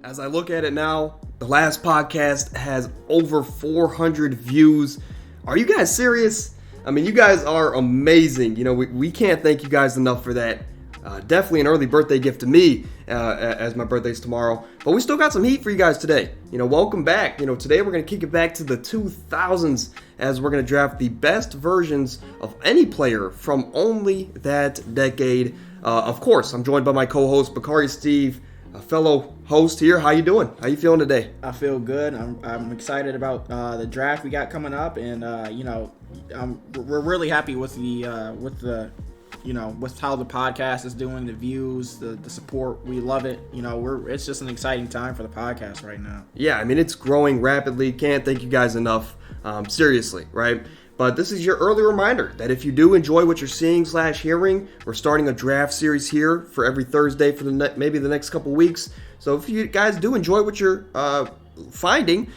As I look at it now, the last podcast has over 400 views. Are you guys serious? I mean, you guys are amazing. You know, we can't thank you guys enough for that. Definitely an early birthday gift to me, as my birthday's tomorrow. But we still got some heat for you guys today. You know, welcome back. You know, today we're going to kick it back to the 2000s as we're going to draft the best versions of any player from only that decade. Of course, I'm joined by my co-host, Bakari Steve, a fellow host here. How you doing? How you feeling today? I feel good. I'm excited about the draft we got coming up, and we're really happy with with how the podcast is doing, the views, the support. We love it. You know, it's just an exciting time for the podcast right now. Yeah, I mean, it's growing rapidly. Can't thank you guys enough. Seriously, right? But this is your early reminder that if you do enjoy what you're seeing/hearing, we're starting a draft series here for every Thursday for maybe the next couple weeks. So if you guys do enjoy what you're finding,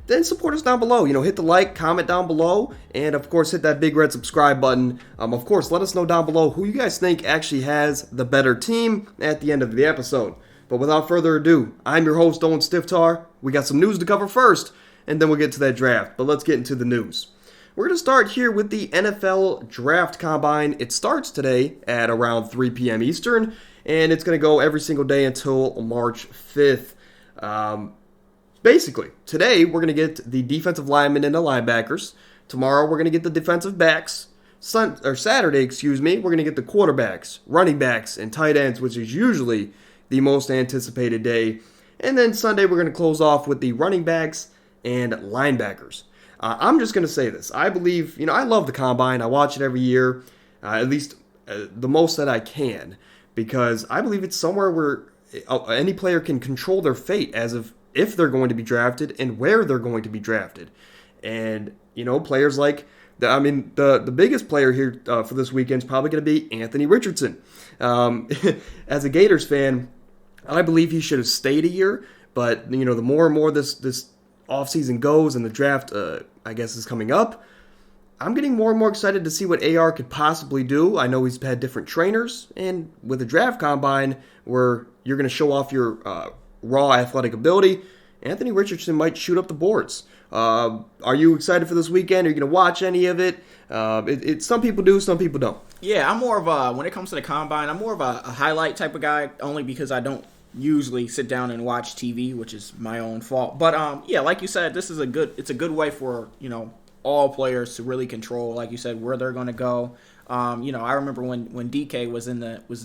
then support us down below. You know, hit the like, comment down below, and of course hit that big red subscribe button. Of course, let us know down below who you guys think actually has the better team at the end of the episode. But without further ado, I'm your host, Owen Stiftar. We got some news to cover first, and then we'll get to that draft. But let's get into the news. We're going to start here with the NFL Draft Combine. It starts today at around 3 p.m. Eastern, and it's going to go every single day until March 5th. Basically, today we're going to get the defensive linemen and the linebackers. Tomorrow we're going to get the defensive backs. Saturday, we're going to get the quarterbacks, running backs, and tight ends, which is usually the most anticipated day. And then Sunday we're going to close off with the running backs and linebackers. I'm just going to say this. I believe, I love the Combine. I watch it every year, at least the most that I can, because I believe it's somewhere where any player can control their fate as of if they're going to be drafted and where they're going to be drafted. And, players like, the biggest player here for this weekend is probably going to be Anthony Richardson. As a Gators fan, I believe he should have stayed a year, but, the more and more this offseason goes and the draft, is coming up, I'm getting more and more excited to see what AR could possibly do. I know he's had different trainers, and with the draft combine where you're going to show off your raw athletic ability, Anthony Richardson might shoot up the boards. Are you excited for this weekend? Are you going to watch any of it? Some people do, some people don't. Yeah, I'm more of when it comes to the combine, I'm more of a highlight type of guy, only because I don't usually sit down and watch TV, which is my own fault. But like you said, it's a good way for all players to really control, like you said, where they're going to go. I remember when DK was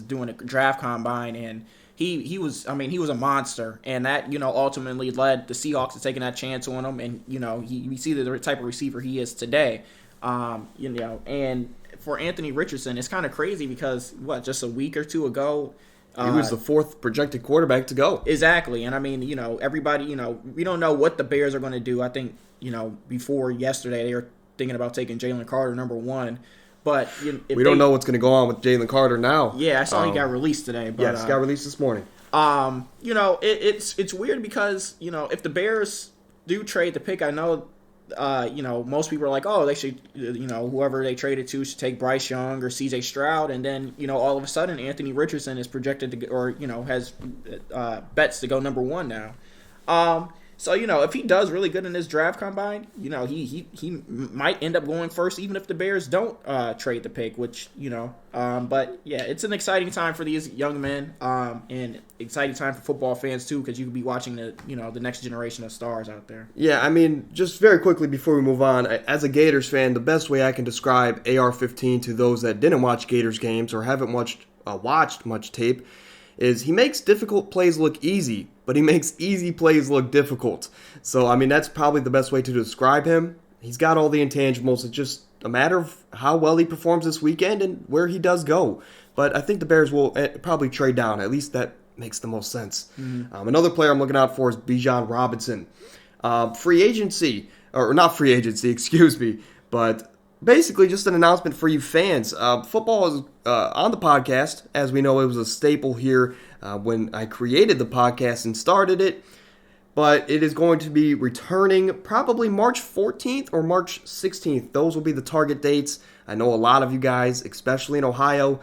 doing a draft combine, and he was a monster, and that ultimately led the Seahawks to taking that chance on him, and we see the type of receiver he is today. And for Anthony Richardson, it's kind of crazy because just a week or two ago, he was the fourth projected quarterback to go. Exactly. And everybody, we don't know what the Bears are going to do. I think, before yesterday, they were thinking about taking Jalen Carter, number one. But we don't know what's going to go on with Jalen Carter now. Yeah, I saw he got released today. But, yes, got released this morning. It's weird because, if the Bears do trade the pick, I know, most people are like, oh, they should, whoever they traded to should take Bryce Young or CJ Stroud. And then, all of a sudden, Anthony Richardson is projected to, has bets to go number one now. So, if he does really good in this draft combine, he might end up going first, even if the Bears don't trade the pick, which, but yeah, it's an exciting time for these young men, and exciting time for football fans too, because you could be watching the next generation of stars out there. Yeah, just very quickly before we move on, as a Gators fan, the best way I can describe AR-15 to those that didn't watch Gators games or haven't watched much tape is he makes difficult plays look easy, but he makes easy plays look difficult. So, that's probably the best way to describe him. He's got all the intangibles. It's just a matter of how well he performs this weekend and where he does go. But I think the Bears will probably trade down. At least that makes the most sense. Mm-hmm. Another player I'm looking out for is Bijan Robinson. Free agency, or not free agency, excuse me, but basically just an announcement for you fans. Football is on the podcast. As we know, it was a staple here when I created the podcast and started it. But it is going to be returning probably March 14th or March 16th. Those will be the target dates. I know a lot of you guys, especially in Ohio,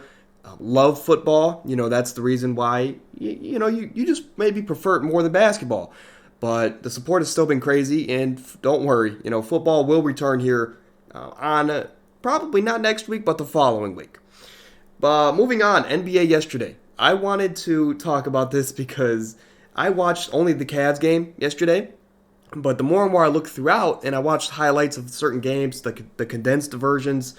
love football. That's the reason why you just maybe prefer it more than basketball. But the support has still been crazy, and don't worry, football will return here on probably not next week, but the following week. But moving on, NBA yesterday. I wanted to talk about this because I watched only the Cavs game yesterday, but the more and more I looked throughout, and I watched highlights of certain games, the condensed versions,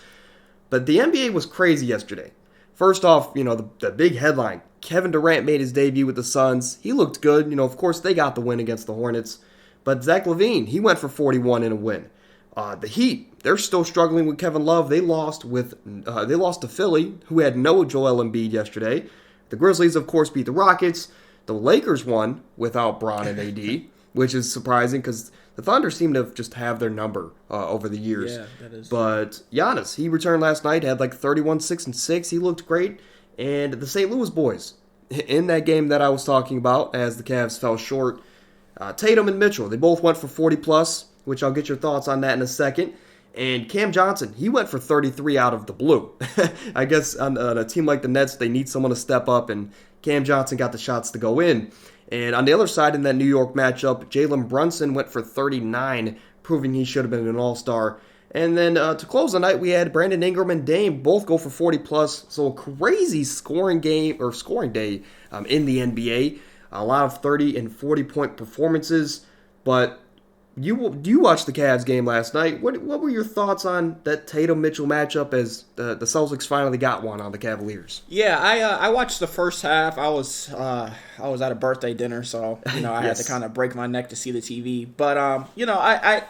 but the NBA was crazy yesterday. First off, the big headline, Kevin Durant made his debut with the Suns. He looked good. Of course, they got the win against the Hornets. But Zach LaVine, he went for 41 in a win. The Heat, they're still struggling with Kevin Love. They lost to Philly, who had no Joel Embiid yesterday. The Grizzlies, of course, beat the Rockets. The Lakers won without Bron and AD, which is surprising because the Thunder seem to just have their number over the years. Yeah, that is. But Giannis, he returned last night, had like 31, 6, and 6. He looked great. And the St. Louis boys, in that game that I was talking about, as the Cavs fell short, Tatum and Mitchell, they both went for 40+, which I'll get your thoughts on that in a second. And Cam Johnson, he went for 33 out of the blue. I guess on a team like the Nets, they need someone to step up, and Cam Johnson got the shots to go in. And on the other side in that New York matchup, Jalen Brunson went for 39, proving he should have been an all-star. And then to close the night, we had Brandon Ingram and Dame both go for 40+. So a crazy scoring day in the NBA. A lot of 30 and 40-point performances. But you watched the Cavs game last night. What were your thoughts on that Tatum-Mitchell matchup as the Celtics finally got one on the Cavaliers? Yeah, I watched the first half. I was at a birthday dinner, so I had to kind of break my neck to see the TV. But I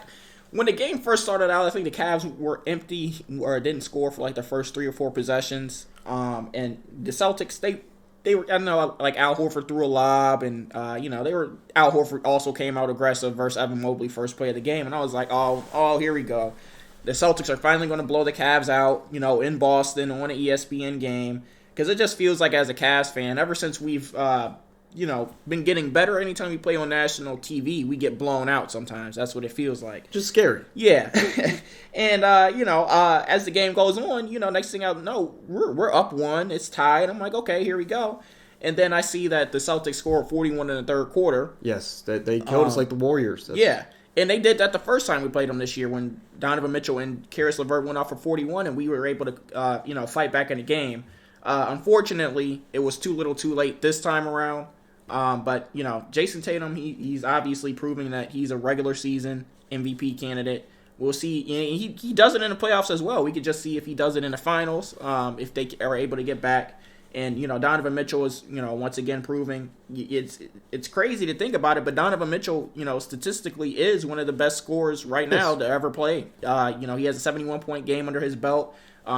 when the game first started out, I think the Cavs were empty or didn't score for like the first 3 or 4 possessions. And the Celtics, they were, I don't know, like Al Horford threw a lob, and they were, Al Horford also came out aggressive versus Evan Mobley first play of the game, and I was like, oh, here we go. The Celtics are finally going to blow the Cavs out, in Boston on an ESPN game, because it just feels like, as a Cavs fan, ever since we've been getting better, anytime we play on national TV, we get blown out sometimes. That's what it feels like. Just scary. Yeah. And, as the game goes on, next thing I know, we're up 1. It's tied. I'm like, okay, here we go. And then I see that the Celtics scored 41 in the third quarter. Yes, they killed us like the Warriors. Yeah. And they did that the first time we played them this year when Donovan Mitchell and Karis LeVert went off for 41, and we were able to, fight back in the game. Unfortunately, it was too little too late this time around. But Jason Tatum, he's obviously proving that he's a regular season MVP candidate. We'll see. He does it in the playoffs as well. We could just see if he does it in the finals, if they are able to get back. And, Donovan Mitchell is, once again proving it's crazy to think about it, but Donovan Mitchell, statistically is one of the best scorers right now to ever play. He has a 71-point game under his belt.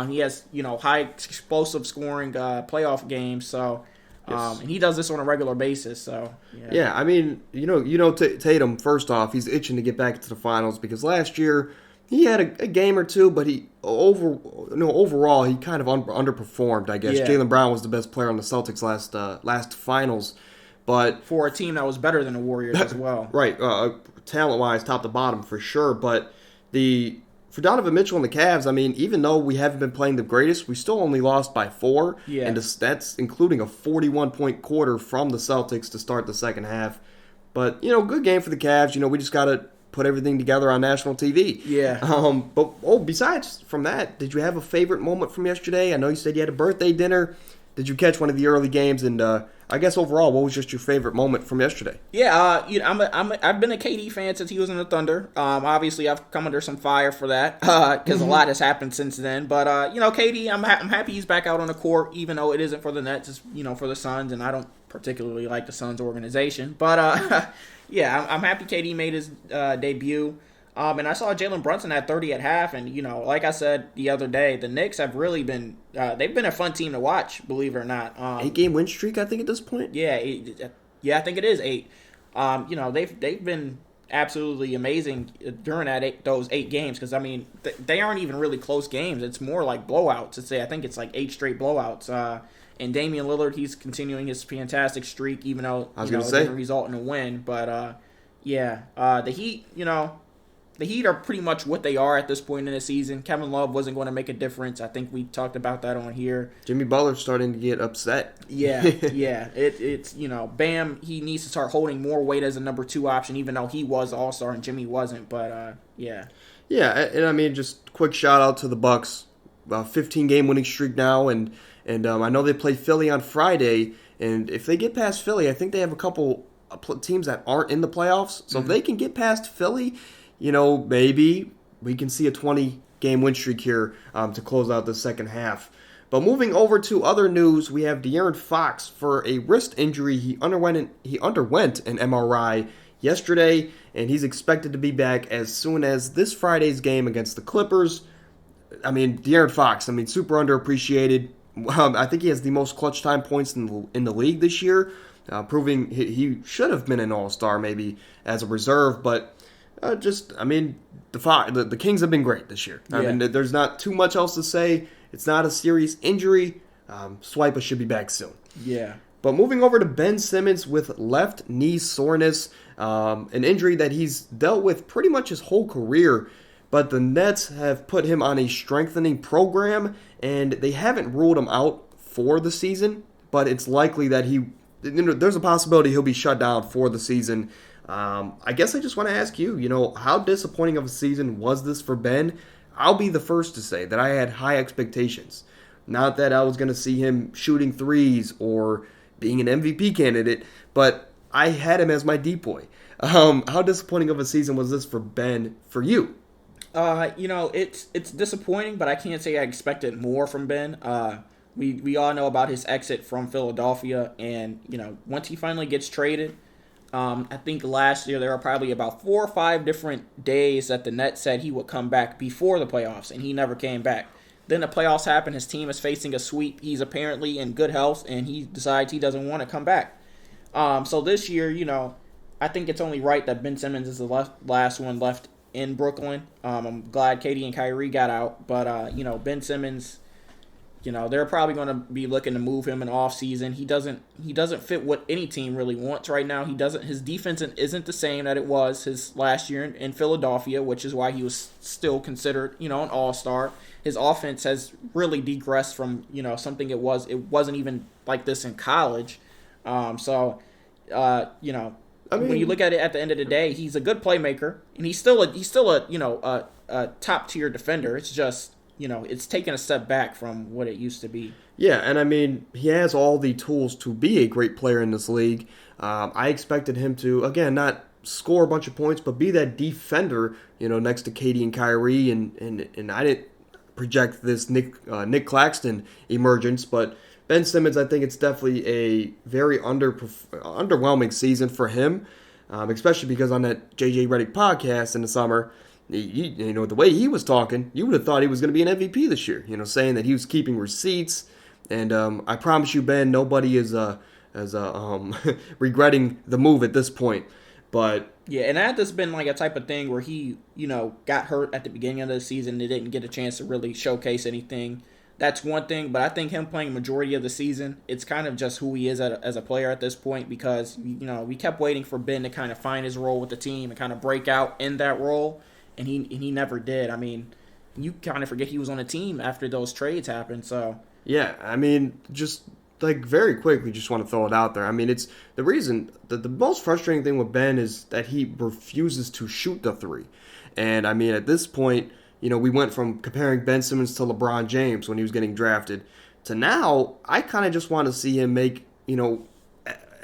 He has, high explosive scoring playoff games. So, and he does this on a regular basis. So, yeah. I mean, Tatum, first off, he's itching to get back into the finals because last year he had a game or two, but overall he kind of underperformed, I guess. Yeah. Jaylen Brown was the best player on the Celtics last finals, but for a team that was better than the Warriors as well. Right, talent-wise, top to bottom for sure. But for Donovan Mitchell and the Cavs, I mean, even though we haven't been playing the greatest, we still only lost by 4, and that's including a 41-point quarter from the Celtics to start the second half. But good game for the Cavs. We just got to put everything together on national TV. Yeah. But besides from that, did you have a favorite moment from yesterday? I know you said you had a birthday dinner. Did you catch one of the early games? And I guess overall, what was just your favorite moment from yesterday? Yeah, I've been a KD fan since he was in the Thunder. Obviously, I've come under some fire for that because a lot has happened since then. But KD, I'm happy he's back out on the court, even though it isn't for the Nets, it's for the Suns, and I don't particularly like the Suns organization. But yeah, I'm happy KD made his debut. And I saw Jalen Brunson at 30 at half, and like I said the other day, the Knicks have really been they've been a fun team to watch, believe it or not. 8-game win streak, I think, at this point. Yeah, I think it is 8. They've been absolutely amazing during those 8 games because I mean they aren't even really close games. It's more like blowouts. I think it's like 8 straight blowouts. And Damian Lillard, he's continuing his fantastic streak, even though it didn't result in a win. But the Heat, the Heat are pretty much what they are at this point in the season. Kevin Love wasn't going to make a difference. I think we talked about that on here. Jimmy Butler's starting to get upset. Yeah. It's Bam, he needs to start holding more weight as a number 2 option, even though he was All-Star and Jimmy wasn't. But, yeah. Yeah, and I mean, just quick shout-out to the Bucks. 15-game winning streak now, and I know they play Philly on Friday, and if they get past Philly, I think they have a couple teams that aren't in the playoffs. So if they can get past Philly, maybe we can see a 20-game win streak here to close out the second half. But moving over to other news, we have De'Aaron Fox for a wrist injury. He underwent an MRI yesterday, and he's expected to be back as soon as this Friday's game against the Clippers. I mean, De'Aaron Fox, super underappreciated. I think he has the most clutch time points in the league this year, proving he should have been an all-star maybe as a reserve, but the Kings have been great this year. Yeah. I mean, there's not too much else to say. It's not a serious injury. Swipa should be back soon. Yeah. But moving over to Ben Simmons with left knee soreness, an injury that he's dealt with pretty much his whole career. But the Nets have put him on a strengthening program, and they haven't ruled him out for the season. But it's likely that there's a possibility he'll be shut down for the season. I guess I just want to ask you, how disappointing of a season was this for Ben? I'll be the first to say that I had high expectations. Not that I was going to see him shooting threes or being an MVP candidate, but I had him as my decoy. How disappointing of a season was this for Ben for you? It's disappointing, but I can't say I expected more from Ben. We all know about his exit from Philadelphia, and once he finally gets traded, I think last year there were probably about 4 or 5 different days that the Nets said he would come back before the playoffs, and he never came back. Then the playoffs happen, his team is facing a sweep, he's apparently in good health, and he decides he doesn't want to come back. So this year, I think it's only right that Ben Simmons is the last one left in Brooklyn. I'm glad Katie and Kyrie got out, but Ben Simmons, they're probably going to be looking to move him in off season. He doesn't fit what any team really wants right now. His defense isn't the same that it was his last year in Philadelphia, which is why he was still considered an all-star. His offense has really degressed from something it wasn't even like this in college. When you look at it at the end of the day, he's a good playmaker, and he's still a top tier defender. It's just it's taken a step back from what it used to be. Yeah, and he has all the tools to be a great player in this league. I expected him to, again, not score a bunch of points, but be that defender, next to Katie and Kyrie, and I didn't project this Nick Claxton emergence, but Ben Simmons, I think it's definitely a very underwhelming season for him, especially because on that JJ Redick podcast in the summer, the way he was talking, you would have thought he was going to be an MVP this year, saying that he was keeping receipts, and I promise you, Ben, nobody is regretting the move at this point, but... Yeah, and that has been like a type of thing where he, got hurt at the beginning of the season and didn't get a chance to really showcase anything. That's one thing, but I think him playing the majority of the season, it's kind of just who he is as a player at this point because, we kept waiting for Ben to kind of find his role with the team and kind of break out in that role, and he never did. You kind of forget he was on the team after those trades happened, so... Yeah, just... very quickly, just want to throw it out there. It's the reason that the most frustrating thing with Ben is that he refuses to shoot the three. And at this point, we went from comparing Ben Simmons to LeBron James when he was getting drafted to now, I kind of just want to see him make,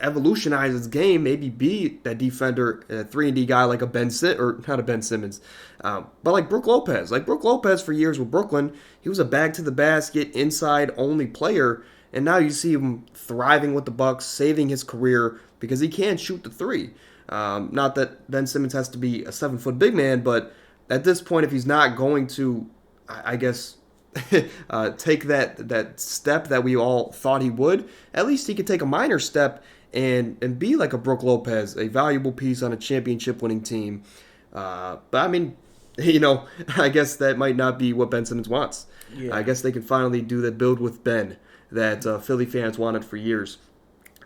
evolutionize his game, maybe be that defender, a 3-and-D guy like not a Ben Simmons, but like Brook Lopez. Like Brook Lopez for years with Brooklyn, he was a bag-to-the-basket, inside-only player. And now you see him thriving with the Bucks, saving his career because he can shoot the three. Not that Ben Simmons has to be a 7-foot big man, but at this point, if he's not going to, I guess, take that step that we all thought he would, at least he could take a minor step and be like a Brook Lopez, a valuable piece on a championship-winning team. But I guess that might not be what Ben Simmons wants. Yeah. I guess they can finally do that build with Ben that Philly fans wanted for years.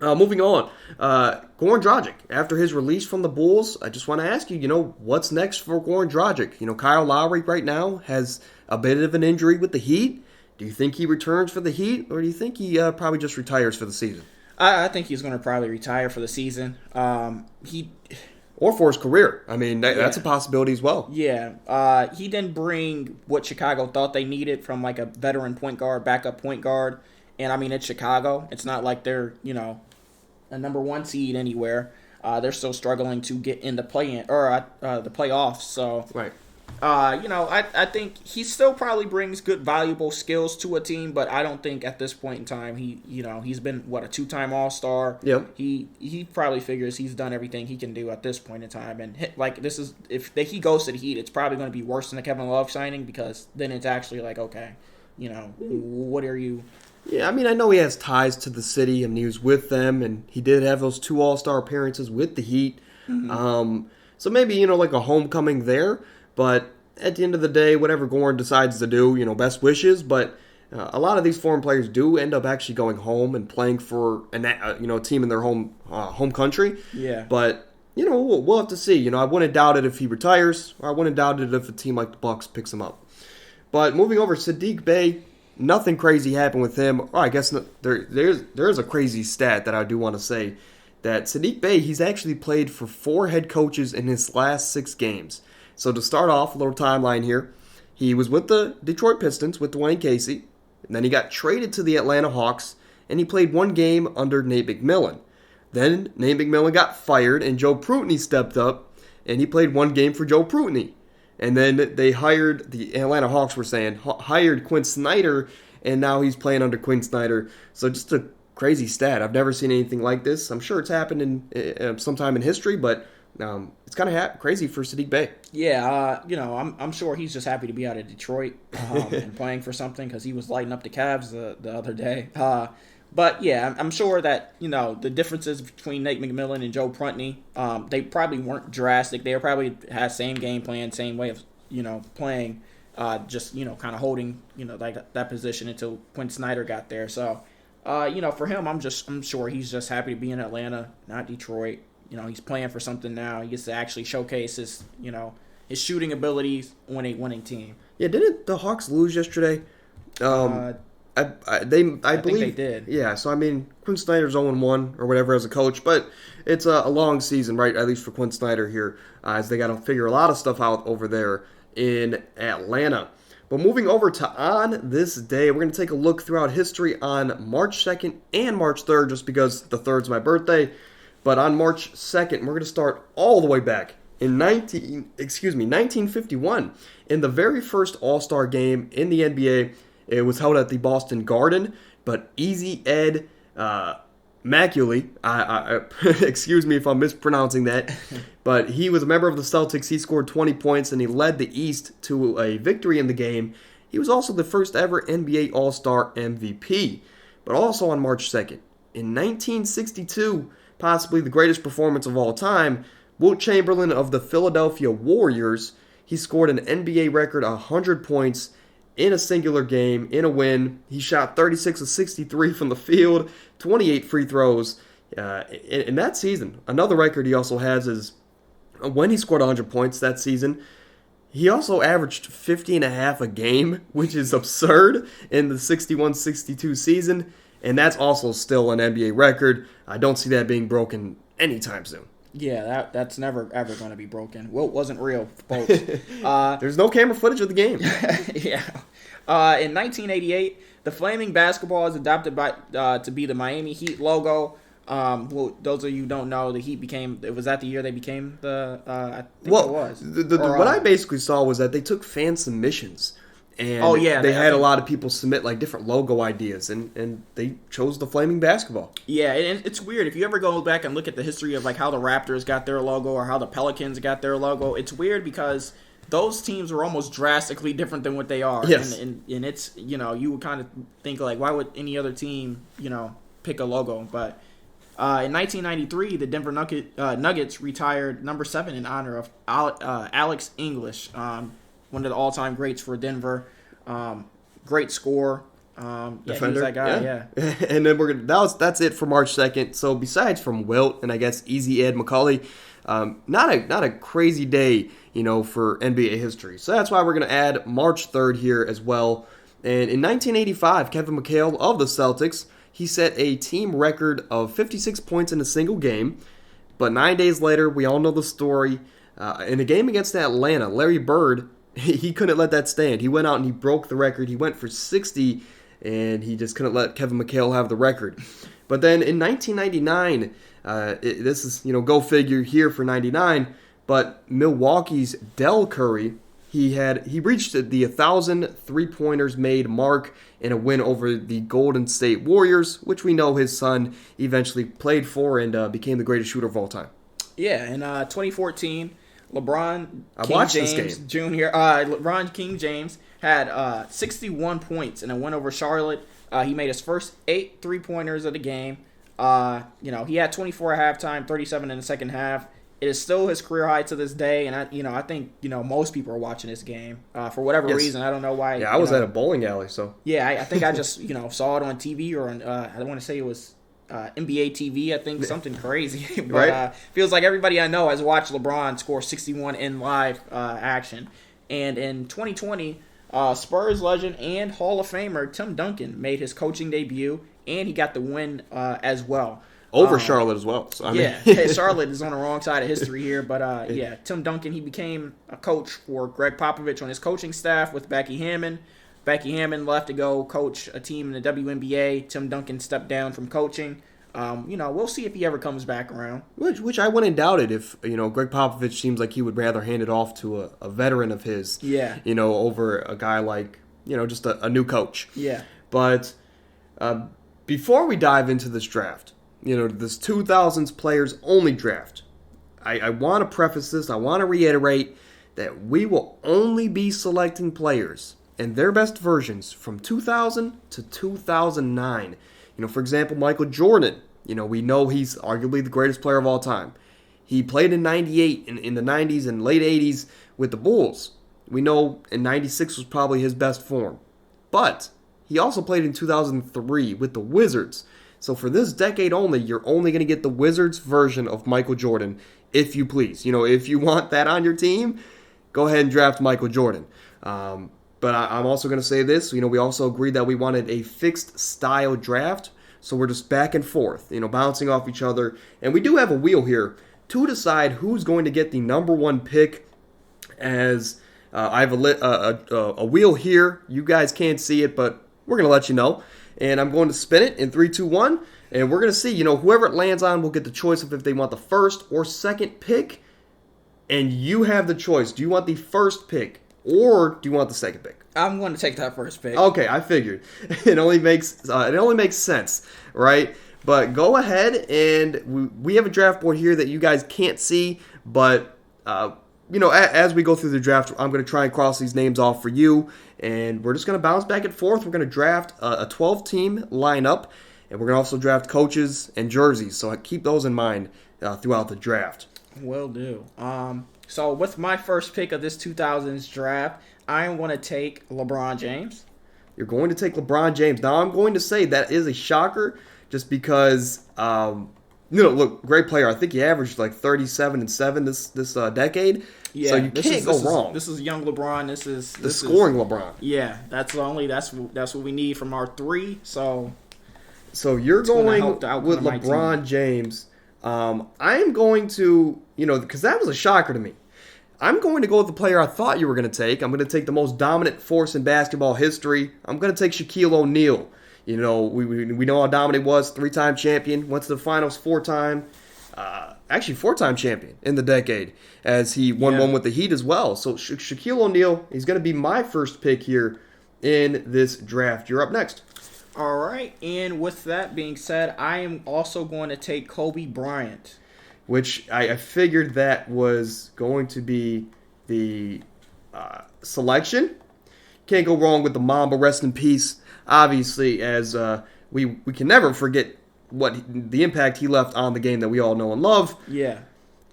Moving on, Goran Dragic. After his release from the Bulls, I just want to ask you, what's next for Goran Dragic? Kyle Lowry right now has a bit of an injury with the Heat. Do you think he returns for the Heat, or do you think he probably just retires for the season? I think he's going to probably retire for the season. Or for his career. I mean, that's a possibility as well. Yeah. He didn't bring what Chicago thought they needed from like a veteran point guard, backup point guard. And I mean, it's Chicago. It's not like they're, a number one seed anywhere. They're still struggling to get in the play-in or the playoffs. So, right. I think he still probably brings good, valuable skills to a team, but I don't think at this point in time he's been a 2-time All-Star. Yep. He probably figures he's done everything he can do at this point in time, and if he goes to the Heat, it's probably going to be worse than the Kevin Love signing because then it's actually like, okay, what are you? Yeah, I mean, I know he has ties to the city, and he was with them, and he did have those 2 All-Star appearances with the Heat. Mm-hmm. So maybe, like a homecoming there, but at the end of the day, whatever Goran decides to do, best wishes, but a lot of these foreign players do end up actually going home and playing for a team in their home country. Yeah. But, we'll have to see. I wouldn't doubt it if he retires, or I wouldn't doubt it if a team like the Bucks picks him up. But moving over, Sadiq Bey. Nothing crazy happened with him. I guess there's a crazy stat that I do want to say, that Sadiq Bey, he's actually played for 4 head coaches in his last 6 games. So to start off, a little timeline here, he was with the Detroit Pistons with Dwayne Casey, and then he got traded to the Atlanta Hawks, and he played 1 game under Nate McMillan. Then Nate McMillan got fired, and Joe Prunty stepped up, and he played 1 game for Joe Prunty. And then they hired, the Atlanta Hawks were saying, hired Quinn Snyder, and now he's playing under Quinn Snyder. So just a crazy stat. I've never seen anything like this. I'm sure it's happened in sometime in history, but it's kind of crazy for Sadiq Bey. Yeah, I'm sure he's just happy to be out of Detroit and playing for something because he was lighting up the Cavs the other day. But yeah, I'm sure that the differences between Nate McMillan and Joe Prunty, they probably weren't drastic. They probably had same game plan, same way of playing, just kind of holding like that position until Quinn Snyder got there. So for him, I'm sure he's just happy to be in Atlanta, not Detroit. He's playing for something now. He gets to actually showcase his his shooting abilities on a winning team. Yeah, didn't the Hawks lose yesterday? I believe they did. Yeah, so I mean, Quinn Snyder's 0-1 or whatever as a coach, but it's a long season, right? At least for Quinn Snyder here, as they got to figure a lot of stuff out over there in Atlanta. But moving over to on this day, we're going to take a look throughout history on March 2nd and March 3rd, just because the 3rd's my birthday. But on March 2nd, we're going to start all the way back in 1951, in the very first All-Star game in the NBA. It was held at the Boston Garden, but Easy Ed Macaulay, excuse me if I'm mispronouncing that, but he was a member of the Celtics. He scored 20 points, and he led the East to a victory in the game. He was also the first ever NBA All-Star MVP. But also on March 2nd, in 1962, possibly the greatest performance of all time, Wilt Chamberlain of the Philadelphia Warriors, he scored an NBA record 100 points in a singular game, in a win. He shot 36 of 63 from the field, 28 free throws in that season. Another record he also has is when he scored 100 points that season, he also averaged 50 and a half a game, which is absurd in the 61-62 season, and that's also still an NBA record. I don't see that being broken anytime soon. Yeah, that's never, ever going to be broken. Wilt wasn't real, folks. There's no camera footage of the game. Yeah. In 1988, the flaming basketball is adopted to be the Miami Heat logo. Well, those of you who don't know, the Heat was that the year they became the, I think it was. What I basically saw was that they took fan submissions. And they had a lot of people submit like different logo ideas, and they chose the flaming basketball. Yeah, and it's weird. If you ever go back and look at the history of like how the Raptors got their logo or how the Pelicans got their logo, it's weird because those teams are almost drastically different than what they are. Yes. And it's, you would kind of think like, why would any other team, pick a logo? But in 1993, the Denver Nuggets retired number 7 in honor of Alex English, one of the all-time greats for Denver. Great scorer. Yeah, Defender. he was that guy. Yeah. And then that's it for March 2nd. So besides from Wilt and I guess Easy Ed McCulley, not a crazy day, for NBA history. So that's why we're gonna add March 3rd here as well. And in 1985, Kevin McHale of the Celtics, he set a team record of 56 points in a single game. But 9 days later, we all know the story. In a game against Atlanta, Larry Bird, he couldn't let that stand. He went out and he broke the record. He went for 60, and he just couldn't let Kevin McHale have the record. But then in 1999, this is, go figure here for 99, but Milwaukee's Del Curry, he reached the 1,000 three-pointers made mark in a win over the Golden State Warriors, which we know his son eventually played for and became the greatest shooter of all time. Yeah, in 2014, LeBron King James had 61 points in a win over Charlotte. He made his first 8 three-pointers of the game. He had 24 at halftime, 37 in the second half. It is still his career high to this day, and I think most people are watching this game for whatever reason. I don't know why. Yeah, I was at a bowling alley, so yeah, I think I just saw it on TV or on I want to say it was NBA TV. I think something crazy, but right? Feels like everybody I know has watched LeBron score 61 in live action. And in 2020, Spurs legend and Hall of Famer Tim Duncan made his coaching debut, and he got the win as well. Over Charlotte as well. So, Charlotte is on the wrong side of history here. But, Tim Duncan, he became a coach for Greg Popovich on his coaching staff with Becky Hammond. Becky Hammond left to go coach a team in the WNBA. Tim Duncan stepped down from coaching. We'll see if he ever comes back around. Which I wouldn't doubt it if, Greg Popovich seems like he would rather hand it off to a veteran of his, over a guy like, just a new coach. Yeah. But before we dive into this draft, this 2000s players only draft, I want to preface this, I want to reiterate that we will only be selecting players and their best versions from 2000 to 2009. For example, Michael Jordan, we know he's arguably the greatest player of all time. He played in 98, in the 90s and late 80s with the Bulls. We know in 96 was probably his best form. But he also played in 2003 with the Wizards. So for this decade only, you're only going to get the Wizards version of Michael Jordan, if you please. If you want that on your team, go ahead and draft Michael Jordan. But I'm also going to say this. We also agreed that we wanted a fixed style draft. So we're just back and forth, bouncing off each other. And we do have a wheel here to decide who's going to get the number 1 pick. As I have a wheel here. You guys can't see it, but we're going to let you know. And I'm going to spin it in 3, 2, 1. And we're going to see, whoever it lands on will get the choice of if they want the first or second pick. And you have the choice. Do you want the first pick or do you want the second pick? I'm going to take that first pick. Okay, I figured. It only makes sense, right? But go ahead, and we have a draft board here that you guys can't see. But, as we go through the draft, I'm going to try and cross these names off for you. And we're just going to bounce back and forth. We're going to draft a 12-team lineup. And we're going to also draft coaches and jerseys. So keep those in mind throughout the draft. Will do. So with my first pick of this 2000s draft, I am going to take LeBron James. You're going to take LeBron James. Now, I'm going to say that is a shocker just because, look, great player. I think he averaged like 37 and 7 this decade. Yeah, so you can't go wrong. This is young LeBron. This is scoring LeBron. Yeah, that's what we need from our 3. So you're going with LeBron James. I'm going to, because that was a shocker to me. I'm going to go with the player I thought you were going to take. I'm going to take the most dominant force in basketball history. I'm going to take Shaquille O'Neal. We know how dominant he was, 3-time champion, went to the finals 4-time. Actually 4-time champion in the decade as he won one with the Heat as well. So Shaquille O'Neal, he's going to be my first pick here in this draft. You're up next. All right, and with that being said, I am also going to take Kobe Bryant. Which I figured that was going to be the selection. Can't go wrong with the Mamba, rest in peace. Obviously, as we can never forget the impact he left on the game that we all know and love. Yeah.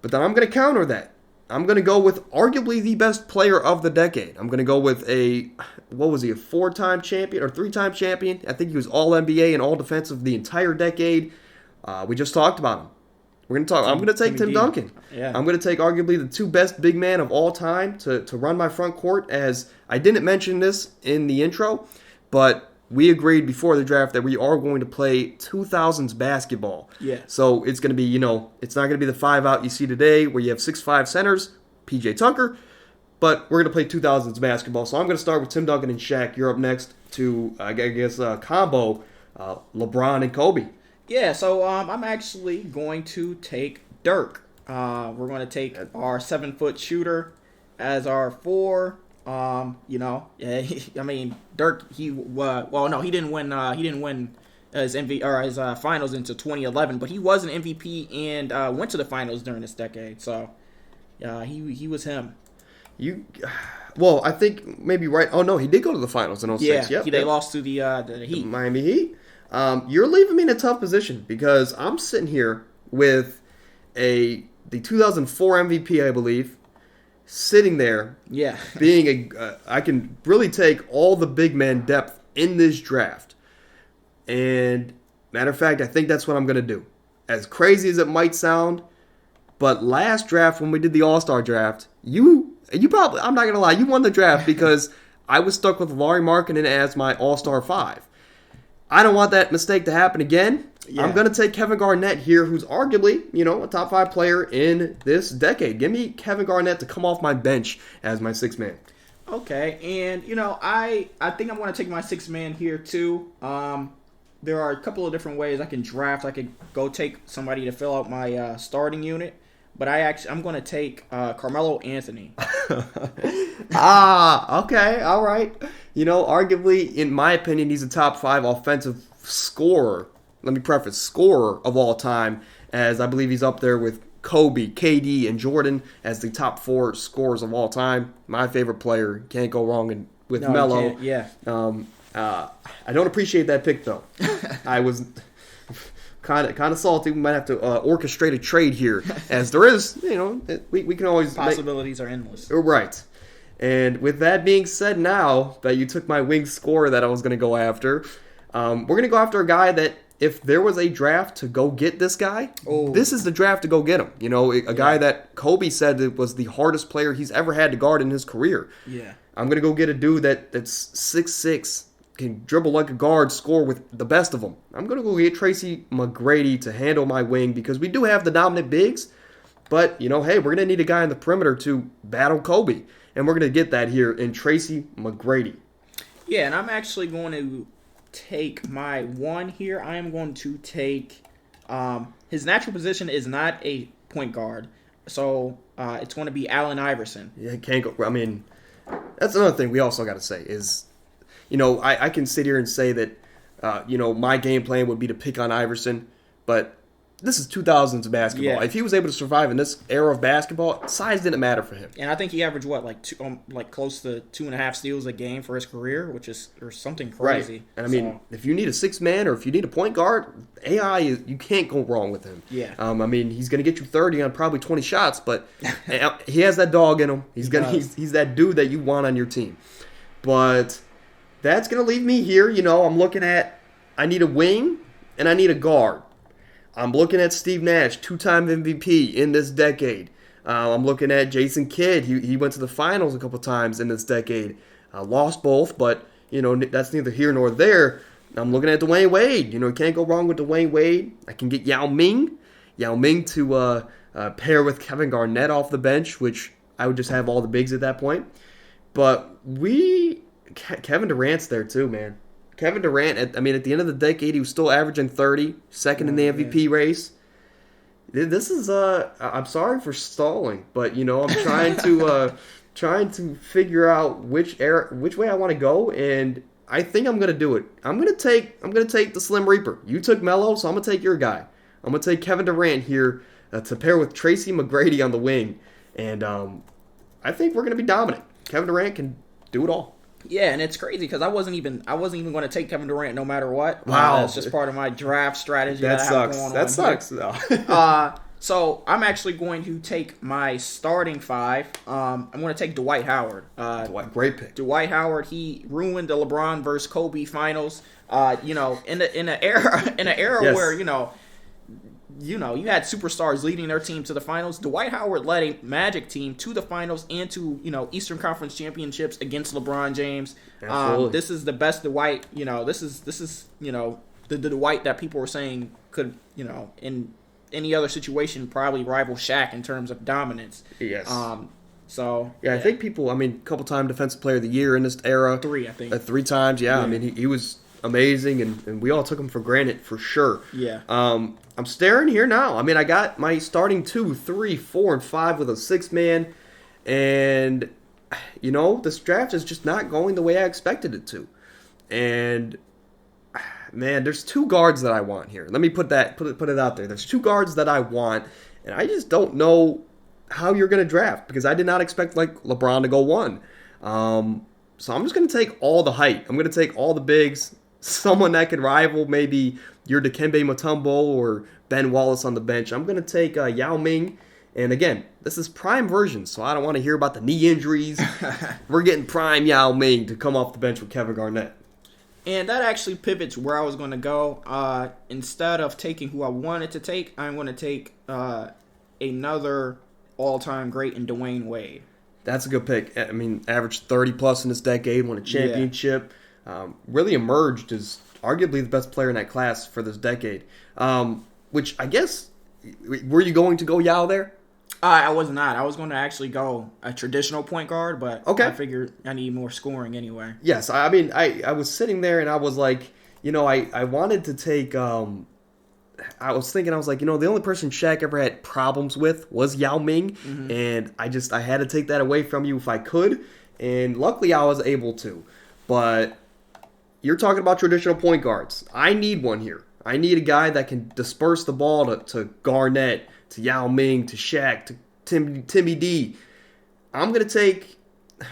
But then I'm going to counter that. I'm going to go with arguably the best player of the decade. I'm going to go with a 4-time champion or 3-time champion? I think he was all NBA and all defensive the entire decade. We just talked about him. I'm going to take Tim Duncan. Yeah. I'm going to take arguably the 2 best big men of all time to run my front court. As I didn't mention this in the intro, but we agreed before the draft that we are going to play 2000's basketball. Yeah. So it's going to be, it's not going to be the 5 out you see today where you have 6'5" centers, PJ Tucker, but we're going to play 2000's basketball. So I'm going to start with Tim Duncan and Shaq. You're up next to, I guess, combo LeBron and Kobe. Yeah, so I'm actually going to take Dirk. We're going to take our 7-foot shooter as our 4. I mean, Dirk. He didn't win. He didn't win his MVP or his finals until 2011, but he was an MVP and went to the finals during this decade. So, he was him. I think maybe right. Oh no, he did go to the finals in 06. Yeah, they lost to the Heat. Miami Heat. You're leaving me in a tough position because I'm sitting here with the 2004 MVP, I believe. Sitting there, being I can really take all the big man depth in this draft. And matter of fact, I think that's what I'm going to do. As crazy as it might sound, but last draft when we did the All-Star draft, you probably, I'm not going to lie, you won the draft because I was stuck with Lauri Markkanen as my All-Star 5. I don't want that mistake to happen again. Yeah. I'm going to take Kevin Garnett here, who's arguably, a top 5 player in this decade. Give me Kevin Garnett to come off my bench as my 6th man. Okay, and, I think I'm going to take my 6th man here, too. There are a couple of different ways I can draft. I could go take somebody to fill out my starting unit, but I'm going to take Carmelo Anthony. Okay, all right. Arguably, in my opinion, he's a top 5 offensive scorer. Let me preface, scorer of all time, as I believe he's up there with Kobe, KD, and Jordan as the top 4 scorers of all time. My favorite player. Can't go wrong with Melo. Yeah. I don't appreciate that pick, though. I was kind of salty. We might have to orchestrate a trade here, as there is, we can always... Possibilities are endless. Right. And with that being said, now that you took my wing scorer that I was going to go after, we're going to go after a guy that, if there was a draft to go get this guy, this is the draft to go get him. A guy that Kobe said it was the hardest player he's ever had to guard in his career. Yeah. I'm going to go get a dude that's 6'6", can dribble like a guard, score with the best of them. I'm going to go get Tracy McGrady to handle my wing because we do have the dominant bigs. But, hey, we're going to need a guy on the perimeter to battle Kobe. And we're going to get that here in Tracy McGrady. Yeah, and I'm actually going to take my 1 here. I am going to take his natural position is not a point guard, so it's going to be Allen Iverson. Yeah, can't go. I mean, that's another thing we also got to say is, I can sit here and say that, my game plan would be to pick on Iverson, but this is 2000s basketball. Yeah. If he was able to survive in this era of basketball, size didn't matter for him. And I think he averaged close to 2.5 steals a game for his career, which is something crazy. Right. And I mean, if you need a 6 man or if you need a point guard, AI you can't go wrong with him. Yeah. He's going to get you 30 on probably 20 shots, but he has that dog in him. He's that dude that you want on your team. But that's going to leave me here. I'm looking at, I need a wing and I need a guard. I'm looking at Steve Nash, 2-time MVP in this decade. I'm looking at Jason Kidd. He went to the finals a couple times in this decade. Lost both, but, that's neither here nor there. I'm looking at Dwayne Wade. Can't go wrong with Dwayne Wade. I can get Yao Ming to pair with Kevin Garnett off the bench, which I would just have all the bigs at that point. But Kevin Durant's there too, man. Kevin Durant, at the end of the decade, he was still averaging 30, second in the MVP race. This is I'm sorry for stalling, but I'm trying to figure out which way I want to go, and I think I'm gonna do it. I'm gonna take the Slim Reaper. You took Melo, so I'm gonna take your guy. I'm gonna take Kevin Durant here to pair with Tracy McGrady on the wing, and I think we're gonna be dominant. Kevin Durant can do it all. Yeah, and it's crazy because I wasn't even going to take Kevin Durant no matter what. Wow, it's just part of my draft strategy. That I sucks. have going that on sucks. Here. Though. So I'm actually going to take my starting five. I'm going to take Dwight Howard. Great pick. Dwight Howard. He ruined the LeBron versus Kobe finals. In the era Yes. where you had superstars leading their team to the finals. Dwight Howard led a Magic team to the finals and to Eastern Conference championships against LeBron James. Absolutely. This is the best Dwight. This is the Dwight that people were saying could in any other situation probably rival Shaq in terms of dominance. Yes. I think people. I mean, couple-time Defensive Player of the Year in this era. 3, I think. 3 times. Yeah. I mean, he was amazing, and we all took him for granted for sure. Yeah. I'm staring here now. I mean, I got my starting 2, 3, 4, and 5 with a 6-man, and this draft is just not going the way I expected it to. And man, there's 2 guards that I want here. Let me put it out there. There's 2 guards that I want, and I just don't know how you're going to draft because I did not expect LeBron to go 1. So I'm just going to take all the height. I'm going to take all the bigs. Someone that could rival maybe your Dikembe Mutombo or Ben Wallace on the bench. I'm going to take Yao Ming. And again, this is prime version, so I don't want to hear about the knee injuries. We're getting prime Yao Ming to come off the bench with Kevin Garnett. And that actually pivots where I was going to go. Instead of taking who I wanted to take, I'm going to take another all-time great in Dwayne Wade. That's a good pick. I mean, averaged 30-plus in this decade, won a championship. Really emerged as arguably the best player in that class for this decade. Which I guess, were you going to go Yao there? I was not. I was going to actually go a traditional point guard, but okay. I figured I need more scoring anyway. Yes, I mean, I was sitting there and I was like, I wanted to take, I was thinking, the only person Shaq ever had problems with was Yao Ming, and I had to take that away from you if I could, and luckily I was able to. But you're talking about traditional point guards. I need one here. I need a guy that can disperse the ball to Garnett, to Yao Ming, to Shaq, to Timmy D. I'm going to take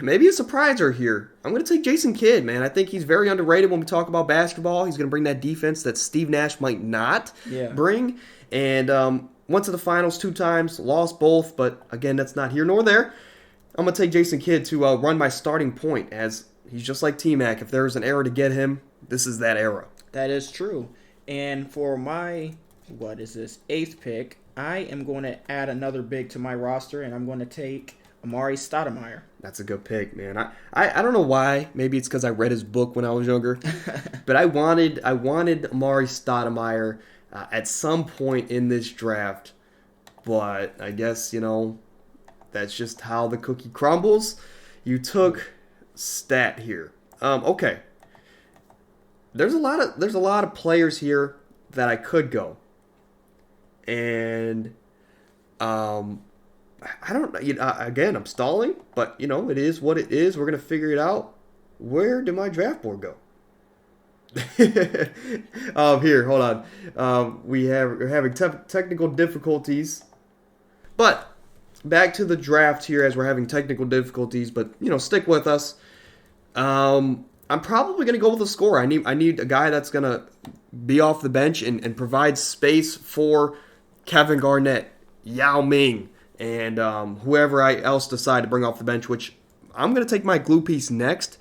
maybe a surpriser here. I'm going to take Jason Kidd, man. I think he's very underrated when we talk about basketball. He's going to bring that defense that Steve Nash might not bring. And went to the finals 2 times, lost both, but again, that's not here nor there. I'm going to take Jason Kidd to run my starting point, as he's just like T-Mac. If there's an era to get him, this is that era. That is true. And for my, 8th pick, I am going to add another big to my roster, and I'm going to take Amari Stoudemire. That's a good pick, man. I don't know why. Maybe it's because I read his book when I was younger. But I wanted Amari Stoudemire at some point in this draft. But I guess, that's just how the cookie crumbles. You took Stat here. Okay. There's a lot of players here that I could go. And I don't know. Again, I'm stalling, but it is what it is. We're gonna figure it out. Where did my draft board go? Here, hold on. We're having technical difficulties, but back to the draft here as we're having technical difficulties. But stick with us. I'm probably gonna go with a scorer. I need a guy that's gonna be off the bench and provide space for Kevin Garnett, Yao Ming, and whoever I else decide to bring off the bench, which I'm going to take my glue piece next.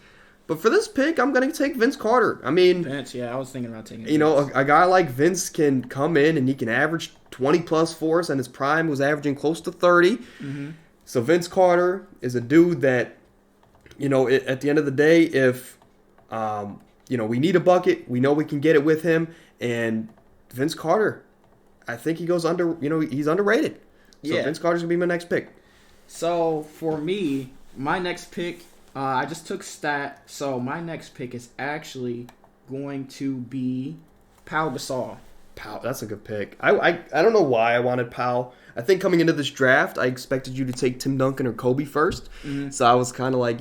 But for this pick, I'm going to take Vince Carter. I mean, Vince, I was thinking about taking Vince. A guy like Vince can come in and he can average 20-plus for us, and his prime was averaging close to 30. Mm-hmm. So Vince Carter is a dude that, at the end of the day, if, we need a bucket, we know we can get it with him, and Vince Carter, I think he goes he's underrated. So Vince Carter's going to be my next pick. So for me, my next pick, I just took Stat. So my next pick is actually going to be Pau Gasol. Pau, that's a good pick. I don't know why I wanted Pau. I think coming into this draft, I expected you to take Tim Duncan or Kobe first. Mm-hmm. So I was kind of like,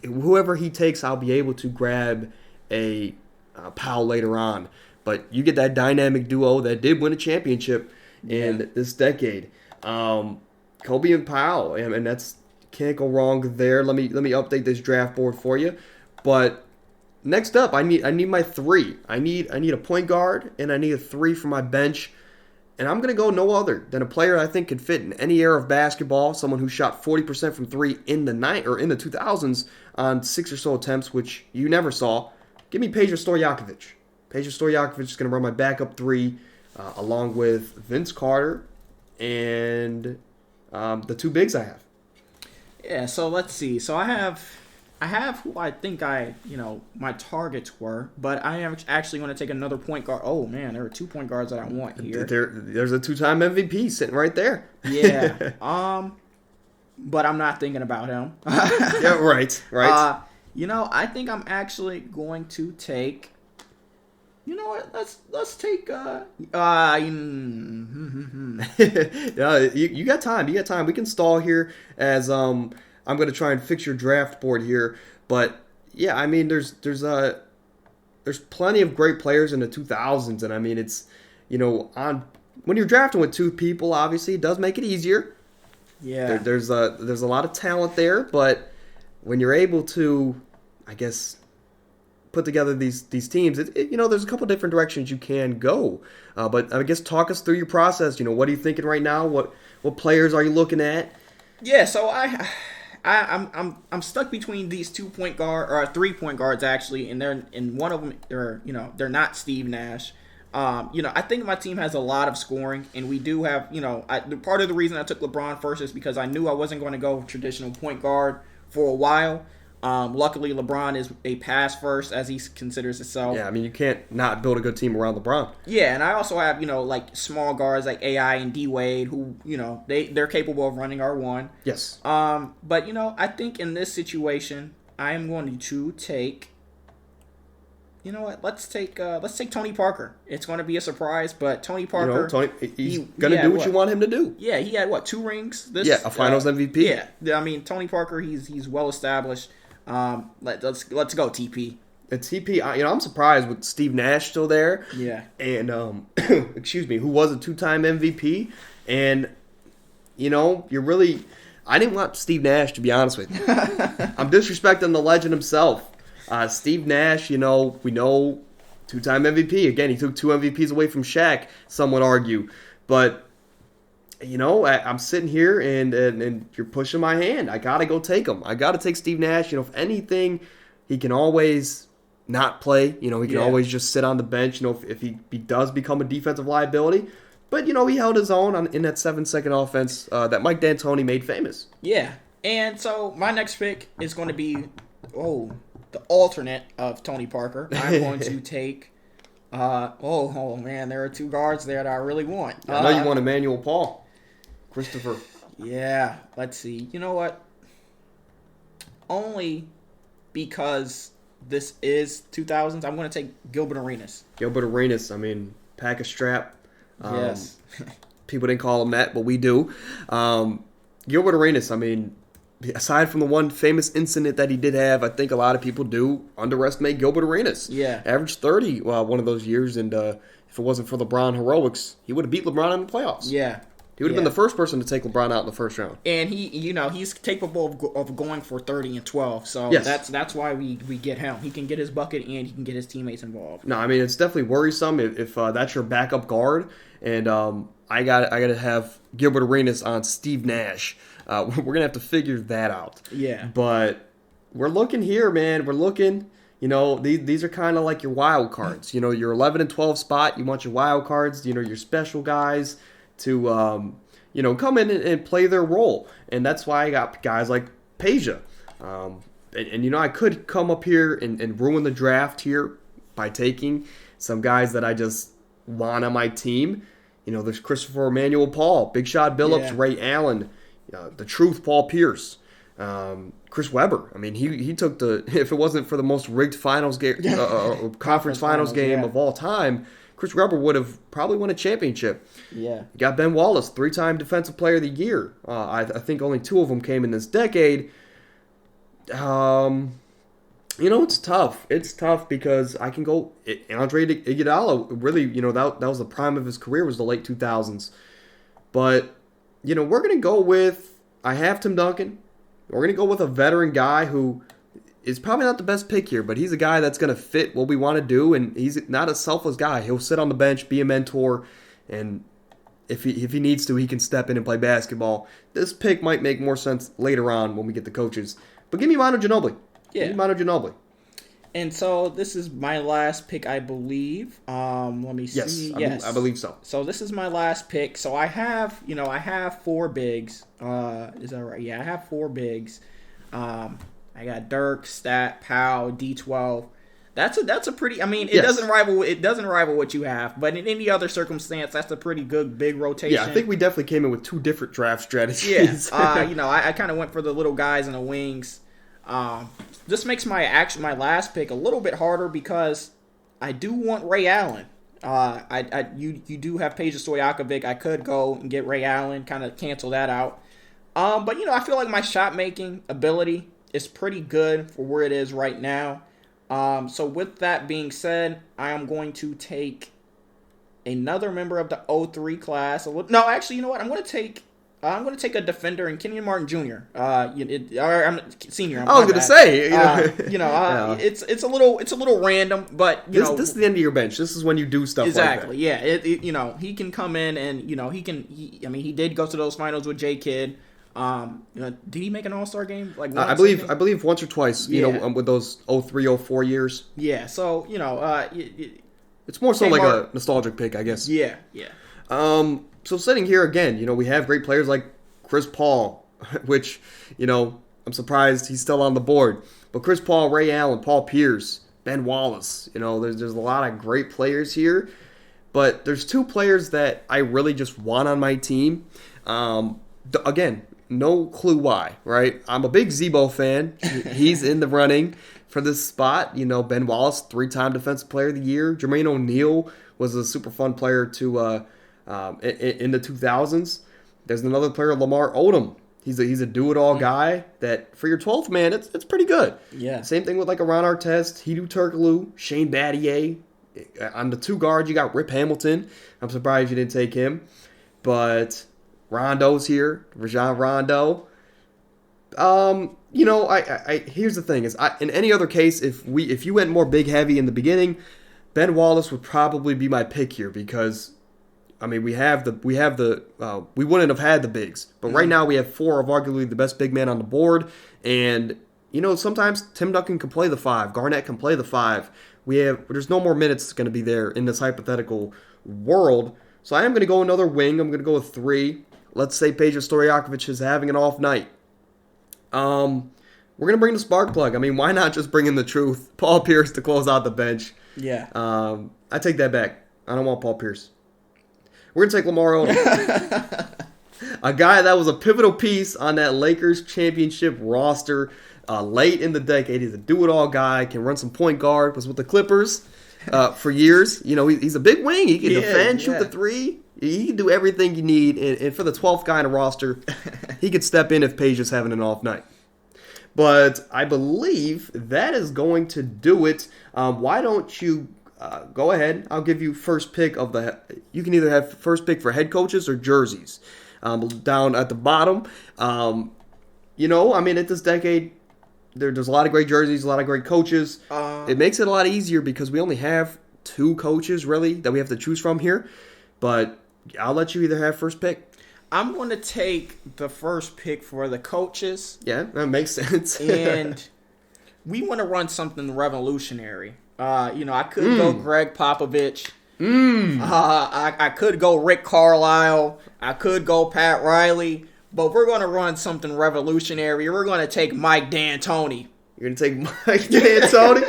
whoever he takes, I'll be able to grab a Pau later on. But you get that dynamic duo that did win a championship in this decade. Kobe and Pau, and that's can't go wrong there. Let me update this draft board for you. But next up, I need my 3. I need a point guard and I need a 3 for my bench. And I'm going to go no other than a player I think could fit in any era of basketball, someone who shot 40% from three in the 2000s on 6 or so attempts, which you never saw. Give me Peja Stojakovic. Peja Stojakovic is going to run my backup three along with Vince Carter and the two bigs I have. Yeah, so let's see. So I have who I think my targets were, but I am actually going to take another point guard. Oh man, there are 2 point guards that I want here. There's a 2-time MVP sitting right there. Yeah. But I'm not thinking about him. Yeah, right. I think I'm actually going to take. You know what? Let's take. Yeah, you got time. You got time. We can stall here as I'm going to try and fix your draft board here. But yeah, I mean, there's plenty of great players in the 2000s, and I mean, it's when you're drafting with 2 people, obviously, it does make it easier. Yeah. There's a lot of talent there, but when you're able to, I guess, put together these teams, there's a couple different directions you can go. But I guess talk us through your process. What are you thinking right now? What players are you looking at? Yeah, so I'm stuck between these 2 point guard or 3 point guards actually, and one of them they're not Steve Nash. I think my team has a lot of scoring, and we do have part of the reason I took LeBron first is because I knew I wasn't going to go traditional point guard for a while. Luckily, LeBron is a pass first, as he considers himself. Yeah, I mean, you can't not build a good team around LeBron. Yeah, and I also have, like small guards like AI and D-Wade who, they're capable of running R1. Yes. But, I think in this situation, I am going to take, let's take Tony Parker. It's going to be a surprise, but Tony Parker. He's going to do what you want him to do. Yeah, he had, 2 rings? A Finals MVP. Yeah, I mean, Tony Parker, he's well established. Let's go TP. TP, I'm surprised with Steve Nash still there. Yeah. And excuse me, who was a 2-time MVP, and you're really. I didn't want Steve Nash, to be honest with you. I'm disrespecting the legend himself. Steve Nash, we know 2-time MVP. Again, he took 2 MVPs away from Shaq. Some would argue, but. I'm sitting here and you're pushing my hand. I got to go take him. I got to take Steve Nash. If anything, he can always not play. He can always just sit on the bench, if he does become a defensive liability. But, he held his own in that 7-second offense that Mike D'Antoni made famous. Yeah. And so my next pick is going to be, the alternate of Tony Parker. I'm going to take, man, there are 2 guards there that I really want. I know you want Emmanuel Paul. Christopher. Yeah, let's see. You know what? Only because this is 2000s, I'm going to take Gilbert Arenas. Gilbert Arenas, I mean, pack a strap. Yes. People didn't call him that, but we do. Gilbert Arenas, I mean, aside from the one famous incident that he did have, I think a lot of people do underestimate Gilbert Arenas. Yeah. Averaged 30 one of those years, and if it wasn't for LeBron heroics, he would have beat LeBron in the playoffs. Yeah. He would have been the first person to take LeBron out in the first round. And he's capable of going for 30 and 12. So that's why we get him. He can get his bucket and he can get his teammates involved. No, I mean, it's definitely worrisome if that's your backup guard. And I got to have Gilbert Arenas on Steve Nash. We're going to have to figure that out. Yeah. But we're looking here, man. We're looking. These are kind of like your wild cards. Your 11 and 12 spot, you want your wild cards, your special guys to come in and play their role, and that's why I got guys like Peja. And I could come up here and ruin the draft here by taking some guys that I just want on my team. There's Christopher Emmanuel Paul, Big Shot Billups, Ray Allen, the Truth Paul Pierce, Chris Webber. I mean, he took if it wasn't for the most rigged finals game, conference finals game of all time, Chris Webber would have probably won a championship. Yeah. You got Ben Wallace, 3-time Defensive Player of the Year. I think only 2 of them came in this decade. It's tough. It's tough because I can go Andre Iguodala. Really, that was the prime of his career, was the late 2000s. But we're gonna go with. I have Tim Duncan. We're gonna go with a veteran guy who is probably not the best pick here, but he's a guy that's going to fit what we want to do, and he's not a selfless guy. He'll sit on the bench, be a mentor, and if he needs to, he can step in and play basketball. This pick might make more sense later on when we get the coaches. But give me Manu Ginobili. Yeah. Give me Manu Ginobili. And so this is my last pick, I believe. Let me see. Yes, I believe so. So this is my last pick. So I have 4 bigs. Is that right? Yeah, I have 4 bigs. I got Dirk, Stat, Powell, D12. That's a pretty. I mean, it doesn't rival what you have, but in any other circumstance, that's a pretty good big rotation. Yeah, I think we definitely came in with 2 different draft strategies. Yeah, I kind of went for the little guys and the wings. This makes my last pick a little bit harder because I do want Ray Allen. You do have Peja Stojakovic. I could go and get Ray Allen, kind of cancel that out. But I feel like my shot making ability is pretty good for where it is right now. So with that being said, I am going to take another member of the 03 class. No, actually, you know what? I'm going to take a defender in Kenyon Martin Jr. I'm senior. I was going to say, it's a little random, but this is the end of your bench. This is when you do stuff exactly. like that. Yeah, he can come in and he did go to those finals with J Kidd. Did he make an All-Star game? I believe once or twice. With those 03, 04 years. Yeah. So it's more so like a nostalgic pick, I guess. Yeah. So sitting here again, we have great players like Chris Paul, which I'm surprised he's still on the board. But Chris Paul, Ray Allen, Paul Pierce, Ben Wallace. There's a lot of great players here. But there's 2 players that I really just want on my team. Again, no clue why, right? I'm a big Zebo fan. He's in the running for this spot. Ben Wallace, 3-time Defensive Player of the Year. Jermaine O'Neal was a super fun player to in the 2000s. There's another player, Lamar Odom. He's a do-it-all guy that for your 12th man, it's pretty good. Yeah. Same thing with like a Ron Artest, Hedo Turkoglu, Shane Battier. On the 2 guards, you got Rip Hamilton. I'm surprised you didn't take him. But Rondo's here, Rajon Rondo. Here's the thing: in any other case, if you went more big heavy in the beginning, Ben Wallace would probably be my pick here because, we wouldn't have had the bigs, but right now we have 4 of arguably the best big men on the board, and sometimes Tim Duncan can play the 5, Garnett can play the 5. There's no more minutes going to be there in this hypothetical world, so I am going to go another wing. I'm going to go with 3. Let's say Peja Stojakovic is having an off night. We're going to bring the spark plug. Why not just bring in the truth? Paul Pierce to close out the bench. Yeah. I take that back. I don't want Paul Pierce. We're going to take Lamar Odom. A guy that was a pivotal piece on that Lakers championship roster late in the decade. He's a do-it-all guy, can run some point guard, was with the Clippers for years. He's a big wing. He can defend, shoot the 3. He can do everything you need, and for the 12th guy in a roster, he could step in if Paige is having an off night. But I believe that is going to do it. Why don't you go ahead? I'll give you first pick of the. You can either have first pick for head coaches or jerseys. Down at the bottom, at this decade, there's a lot of great jerseys, a lot of great coaches. It makes it a lot easier because we only have 2 coaches really that we have to choose from here. But I'll let you either have first pick. I'm going to take the first pick for the coaches. Yeah, that makes sense. And we want to run something revolutionary. I could go Greg Popovich. I could go Rick Carlisle. I could go Pat Riley. But we're going to run something revolutionary. We're going to take Mike D'Antoni. You're going to take Mike D'Antoni?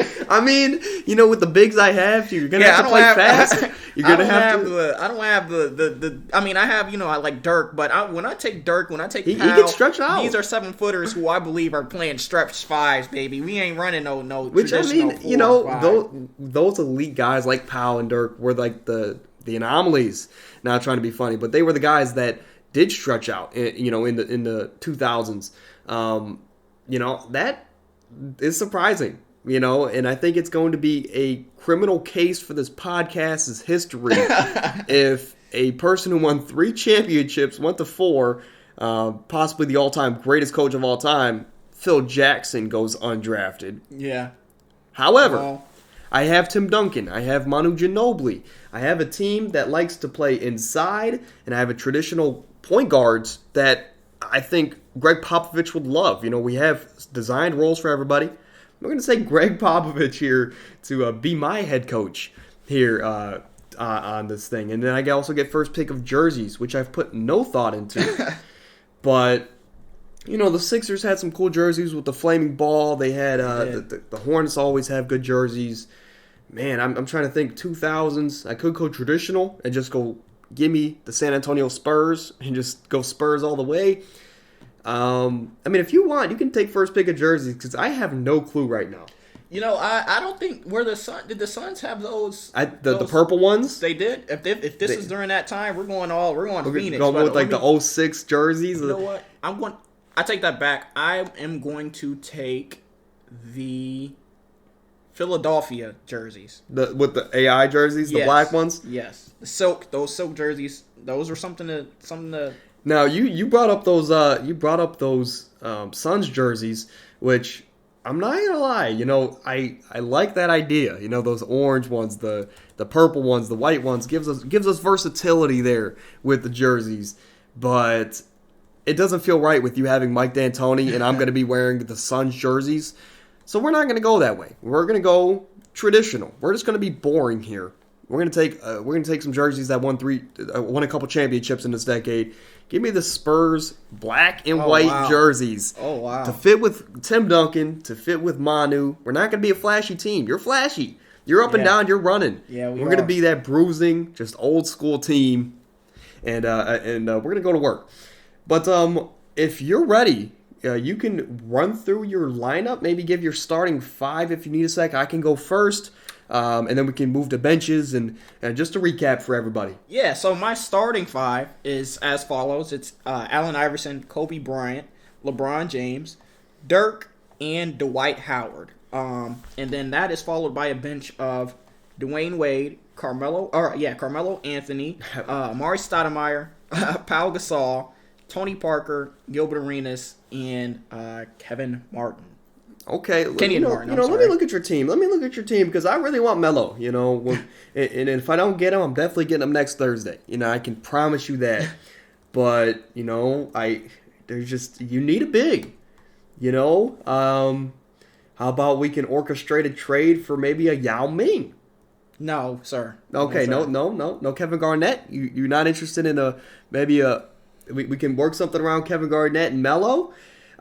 With the bigs I have, you're going to have to play fast. You're going to have to. I don't have the. I have, I like Dirk, but when I take Dirk, when I take Powell, he can stretch out. These are 7-footers who I believe are playing stretch 5s, baby. We ain't running no Which, traditional 4 those elite guys like Powell and Dirk were like the anomalies. Not trying to be funny, but they were the guys that did stretch out, in the 2000s. That is surprising, and I think it's going to be a criminal case for this podcast's history if a person who won 3 championships went to 4, possibly the all-time greatest coach of all time, Phil Jackson, goes undrafted. Yeah. However, I have Tim Duncan. I have Manu Ginobili. I have a team that likes to play inside, and I have a traditional point guards that I think Greg Popovich would love. We have designed roles for everybody. I'm going to say Greg Popovich here to be my head coach here on this thing. And then I also get first pick of jerseys, which I've put no thought into. But, the Sixers had some cool jerseys with the flaming ball. They had the Hornets always have good jerseys. Man, I'm trying to think 2000's. I could go traditional and just go give me the San Antonio Spurs and just go Spurs all the way. If you want, you can take first pick of jerseys because I have no clue right now. I don't think did the Suns have those? The purple ones? They did. If this is during that time, we're going Phoenix. Going with the 06 jerseys. You know what? I take that back. I am going to take the Philadelphia jerseys. With the AI jerseys, the black ones? Yes. Those silk jerseys, those are something to Now you brought up those Suns jerseys, which I'm not gonna lie, I like that idea. Those orange ones, the purple ones, the white ones gives us versatility there with the jerseys, but it doesn't feel right with you having Mike D'Antoni and I'm gonna be wearing the Suns jerseys. So we're not gonna go that way. We're gonna go traditional. We're just gonna be boring here. We're gonna take some jerseys that won a couple championships in this decade. Give me the Spurs black and white jerseys. Oh wow! To fit with Tim Duncan, to fit with Manu. We're not gonna be a flashy team. You're flashy. You're up and down. You're running. Yeah, we're gonna be that bruising, just old school team, and we're gonna go to work. But if you're ready, you can run through your lineup. Maybe give your starting five if you need a sec. I can go first. And then we can move to benches and just to recap for everybody. Yeah, so my starting five is as follows. It's Allen Iverson, Kobe Bryant, LeBron James, Dirk, and Dwight Howard. And then that is followed by a bench of Dwayne Wade, Carmelo Anthony, Amari Stoudemire, Pau Gasol, Tony Parker, Gilbert Arenas, and Kevin Martin. Okay, Kenyon Martin. Let me look at your team. Because I really want Melo. And if I don't get him, I'm definitely getting him next Thursday. I can promise you that. But you need a big. How about we can orchestrate a trade for maybe a Yao Ming? No, sir. Okay, no Kevin Garnett. You're not interested in we can work something around Kevin Garnett and Melo. It's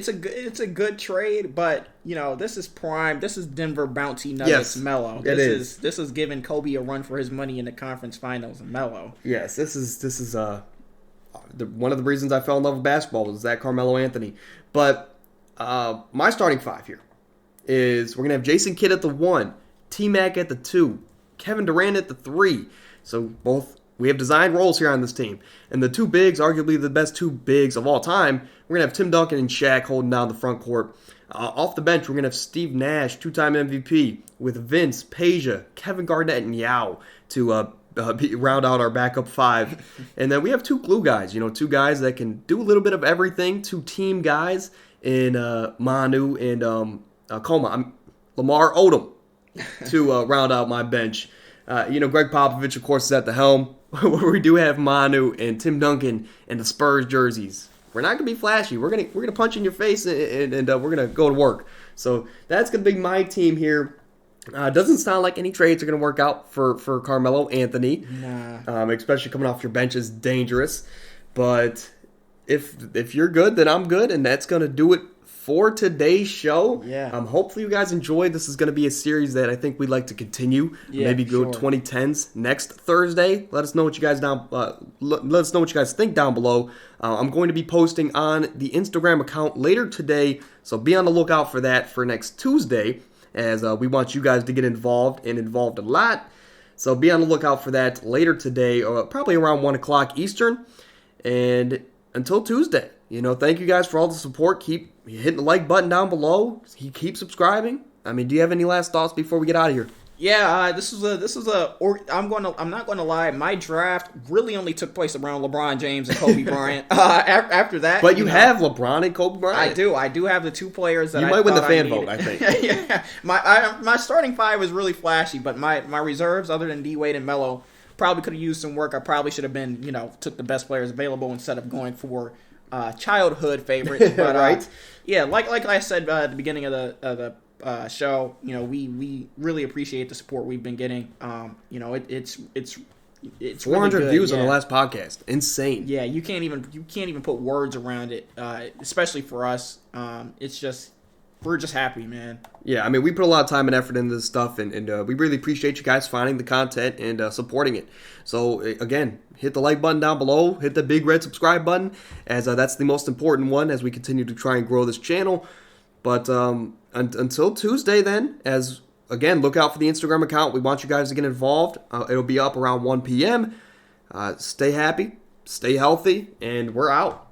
a good trade, but this is prime. This is Denver Bounty Nuggets Melo. This is giving Kobe a run for his money in the conference finals and Melo. Yes, this is one of the reasons I fell in love with basketball was that Carmelo Anthony. But my starting five here is we're gonna have Jason Kidd at the 1, T-Mac at the 2, Kevin Durant at the 3. So we have designed roles here on this team. And the two bigs, arguably the best two bigs of all time, we're going to have Tim Duncan and Shaq holding down the front court. Off the bench, we're going to have Steve Nash, two-time MVP, with Vince, Peja, Kevin Garnett, and Yao to round out our backup five. And then we have two glue guys, two guys that can do a little bit of everything, two team guys in Manu and Lamar Odom to round out my bench. Greg Popovich, of course, is at the helm. Where we do have Manu and Tim Duncan and the Spurs jerseys. We're not gonna be flashy. We're gonna punch in your face and we're gonna go to work. So that's gonna be my team here. Doesn't sound like any trades are gonna work out for Carmelo Anthony. Nah. Especially coming off your bench is dangerous. But if you're good, then I'm good, and that's gonna do it for today's show. Yeah. Hopefully you guys enjoyed. This is going to be a series that I think we'd like to continue. Maybe go 2010s next Thursday. Let us know what you guys think down below. I'm going to be posting on the Instagram account later today, so be on the lookout for that for next Tuesday, as we want you guys to get involved a lot. So be on the lookout for that later today, probably around 1 o'clock Eastern. And until Tuesday, thank you guys for all the support. Keep hitting the like button down below. Keep subscribing. Do you have any last thoughts before we get out of here? Yeah, I'm not going to lie. My draft really only took place around LeBron James and Kobe Bryant. After that, But you have LeBron and Kobe Bryant. I do have the two players that you I might win the thought fan I vote. needed. I think. Yeah, my starting five was really flashy, but my reserves, other than D Wade and Melo, probably could have used some work. I probably should have been, took the best players available instead of going for childhood favorites. But right? Yeah, like I said at the beginning of the show, we really appreciate the support we've been getting. It's 400 really good, views yeah. on the last podcast. Insane. Yeah, you can't even put words around it, especially for us. We're just happy, man. Yeah, I mean, we put a lot of time and effort into this stuff, and we really appreciate you guys finding the content and supporting it. So, again, hit the like button down below, hit the big red subscribe button, as that's the most important one as we continue to try and grow this channel. But until Tuesday then, again, look out for the Instagram account. We want you guys to get involved. It'll be up around 1 p.m. Stay happy, stay healthy, and we're out.